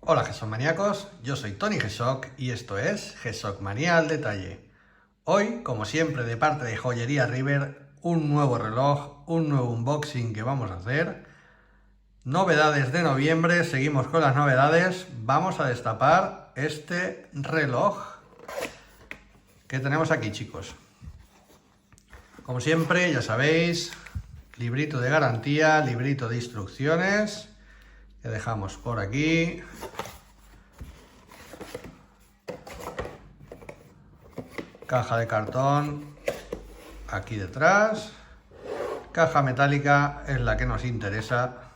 Hola GSOC maníacos, yo soy Tony GSOC y esto es GSOC Manía al Detalle. Hoy, como siempre, de parte de Joyería River, un nuevo reloj, un nuevo unboxing que vamos a hacer. Novedades de noviembre, seguimos con las novedades. Vamos a destapar este reloj que tenemos aquí, chicos. Como siempre, ya sabéis, librito de garantía, librito de instrucciones que dejamos por aquí. Caja de cartón aquí detrás. Caja metálica es la que nos interesa.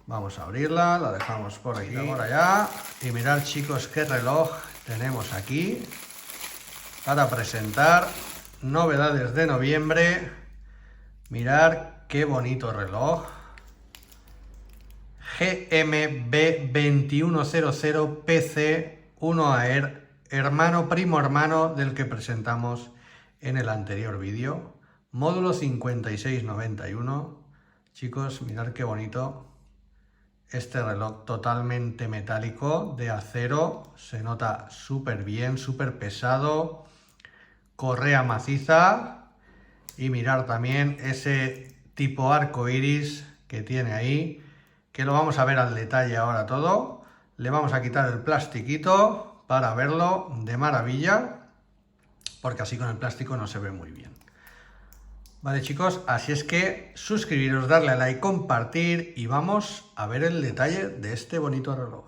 Vamos a abrirla, la dejamos por aquí, por allá. Y mirad, chicos, qué reloj tenemos aquí para presentar. Novedades de noviembre. Mirad qué bonito reloj. GMB2100 PC 1AR, primo hermano del que presentamos en el anterior vídeo. Módulo 5691. Chicos, mirad qué bonito. Este reloj totalmente metálico, de acero, se nota súper bien, súper pesado, correa maciza y mirar también ese tipo arco iris que tiene ahí, que lo vamos a ver al detalle ahora todo. Le vamos a quitar el plastiquito para verlo de maravilla, porque así con el plástico no se ve muy bien. Vale, chicos, así es que suscribiros, darle a like, compartir y vamos a ver el detalle de este bonito reloj.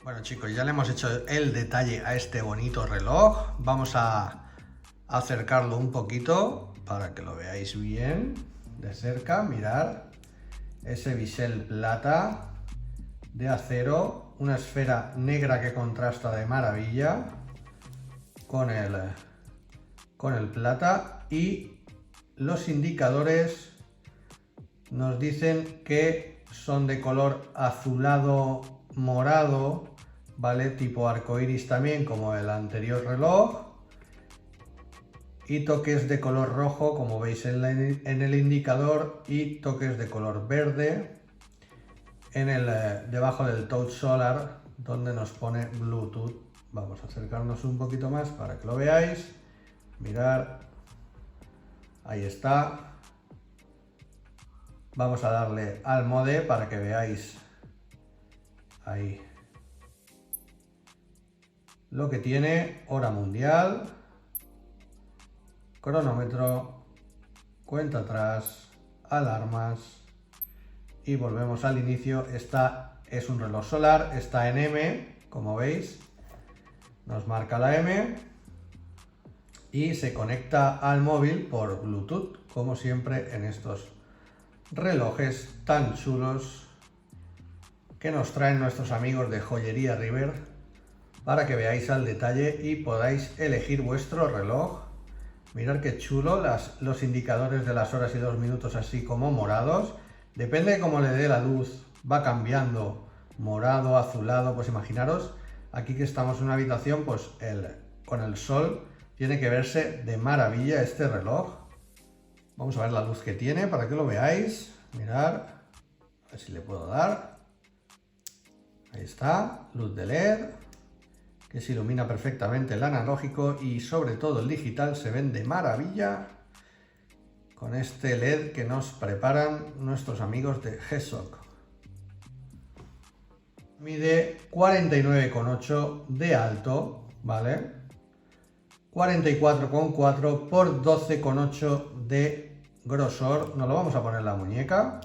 Bueno, chicos, ya le hemos hecho el detalle a este bonito reloj. Vamos a acercarlo un poquito para que lo veáis bien de cerca. Mirad ese bisel plata de acero, una esfera negra que contrasta de maravilla con el plata, y los indicadores nos dicen que son de color azulado morado, ¿vale? Tipo arcoiris también, como el anterior reloj, y toques de color rojo, como veis en el indicador, y toques de color verde en debajo del touch solar, donde nos pone Bluetooth. Vamos a acercarnos un poquito más para que lo veáis. Mirad, ahí está. Vamos a darle al mode para que veáis ahí lo que tiene: hora mundial, cronómetro, cuenta atrás, alarmas, y volvemos al inicio. Esta es un reloj solar, está en M, como veis, nos marca la M y se conecta al móvil por Bluetooth, como siempre en estos relojes tan chulos que nos traen nuestros amigos de Joyería River, para que veáis al detalle y podáis elegir vuestro reloj. Mirad qué chulo, los indicadores de las horas y 2 minutos así como morados, Depende de cómo le dé la luz, va cambiando morado, azulado. Pues imaginaros, aquí que estamos en una habitación, pues con el sol tiene que verse de maravilla este reloj. Vamos a ver la luz que tiene para que lo veáis. Mirad, a ver si le puedo dar. Ahí está, luz de LED, que se ilumina perfectamente el analógico y sobre todo el digital se ven de maravilla con este LED que nos preparan nuestros amigos de G-SHOCK. Mide 49,8 de alto, ¿vale? 44,4 por 12,8 de grosor. Nos lo vamos a poner en la muñeca.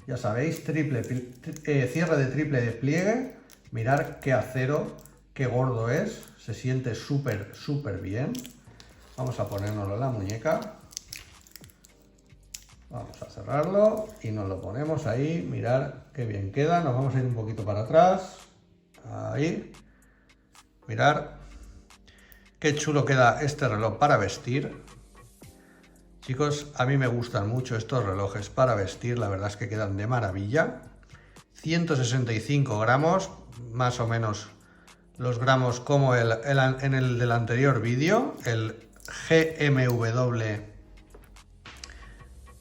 Ya sabéis, cierre de triple despliegue. Mirad qué acero, qué gordo es. Se siente súper, súper bien. Vamos a ponérnoslo en la muñeca. Vamos a cerrarlo y nos lo ponemos ahí. Mirad qué bien queda. Nos vamos a ir un poquito para atrás. Ahí. Mirad qué chulo queda este reloj para vestir. Chicos, a mí me gustan mucho estos relojes para vestir. La verdad es que quedan de maravilla. 165 gramos, más o menos los gramos como en el del anterior vídeo, el GMW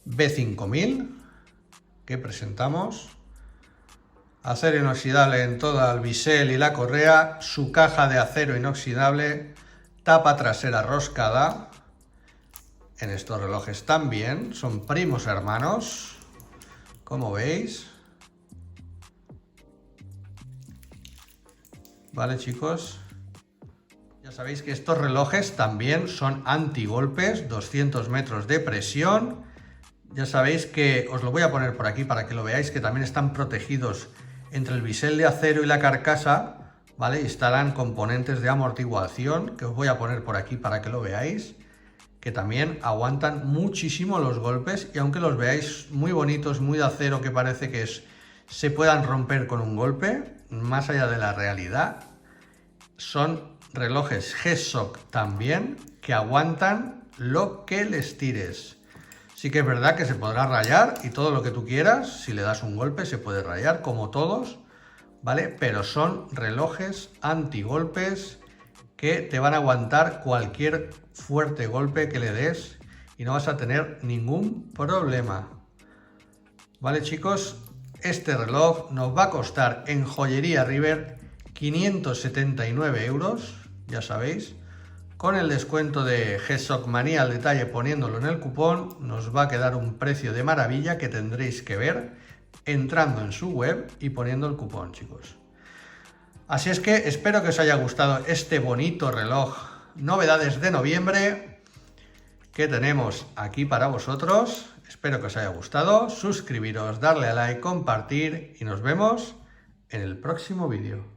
B5000 que presentamos. Acero inoxidable en todo el bisel y la correa, su caja de acero inoxidable, tapa trasera roscada. En estos relojes también son primos hermanos, como veis. Vale, chicos, ya sabéis que estos relojes también son antigolpes, 200 metros de presión. Ya sabéis que os lo voy a poner por aquí para que lo veáis, que también están protegidos entre el bisel de acero y la carcasa, ¿vale? Instalan componentes de amortiguación que os voy a poner por aquí para que lo veáis, que también aguantan muchísimo los golpes, y aunque los veáis muy bonitos, muy de acero, que parece que se puedan romper con un golpe, más allá de la realidad, son relojes G-SHOCK también, que aguantan lo que les tires. Sí que es verdad que se podrá rayar y todo lo que tú quieras, si le das un golpe se puede rayar como todos, ¿vale? Pero son relojes antigolpes que te van a aguantar cualquier fuerte golpe que le des y no vas a tener ningún problema. ¿Vale, chicos? Este reloj nos va a costar en Joyería River 579 euros, ya sabéis. Con el descuento de G-SHOCK Manía al detalle poniéndolo en el cupón, nos va a quedar un precio de maravilla que tendréis que ver entrando en su web y poniendo el cupón, chicos. Así es que espero que os haya gustado este bonito reloj, novedades de noviembre, que tenemos aquí para vosotros. Espero que os haya gustado, suscribiros, darle a like, compartir y nos vemos en el próximo vídeo.